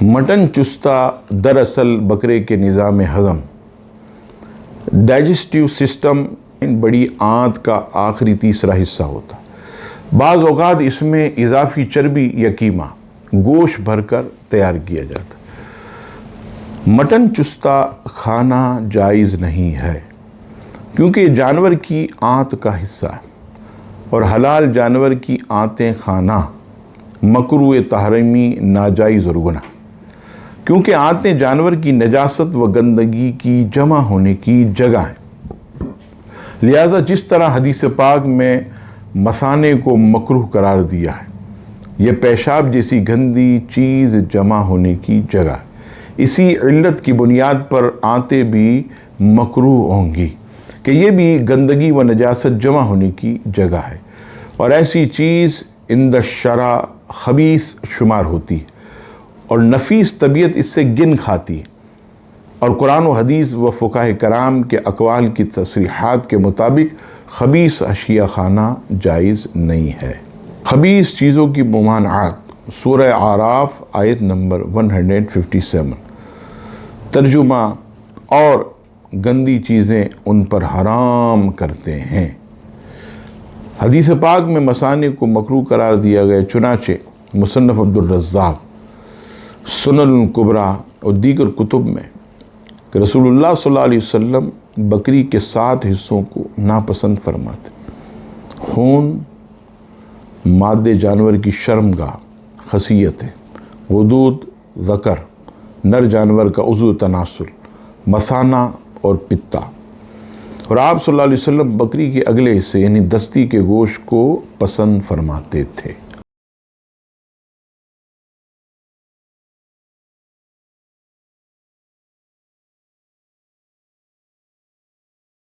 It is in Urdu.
مٹن چستہ دراصل بکرے کے نظام ہضم ڈائجسٹیو سسٹم بڑی آنت کا آخری تیسرا حصہ ہوتا. بعض اوقات اس میں اضافی چربی یا قیمہ گوشت بھر کر تیار کیا جاتا. مٹن چستہ کھانا جائز نہیں ہے کیونکہ یہ جانور کی آنت کا حصہ ہے اور حلال جانور کی آنتیں کھانا مکروہ تحریمی ناجائز اور گناہ، کیونکہ آنتیں جانور کی نجاست و گندگی کی جمع ہونے کی جگہ ہیں. لہذا جس طرح حدیث پاک میں مثانے کو مکروہ قرار دیا ہے، یہ پیشاب جیسی گندی چیز جمع ہونے کی جگہ ہے. اسی علت کی بنیاد پر آنتیں بھی مکروہ ہوں گی کہ یہ بھی گندگی و نجاست جمع ہونے کی جگہ ہے اور ایسی چیز عند الشرع خبیث شمار ہوتی ہے اور نفیس طبیعت اس سے گن کھاتی ہے، اور قرآن و حدیث و فقہاء کرام کے اقوال کی تصریحات کے مطابق خبیث اشیاء کھانا جائز نہیں ہے. خبیث چیزوں کی ممانعات، سورہ اعراف آیت نمبر 157. ترجمہ: اور گندی چیزیں ان پر حرام کرتے ہیں. حدیث پاک میں مثانے کو مکروہ قرار دیا گیا، چنانچہ مصنف عبدالرزاق، سنن الکبریٰ اور دیگر کتب میں کہ رسول اللہ صلی اللہ علیہ وسلم بکری کے 7 حصوں کو ناپسند فرماتے: خون، مادے جانور کی شرمگاہ، خصیتیں، غدود ذکر، نر جانور کا عضو تناسل، مثانہ اور پتا. اور آپ صلی اللہ علیہ وسلم بکری کے اگلے حصے یعنی دستی کے گوشت کو پسند فرماتے تھے.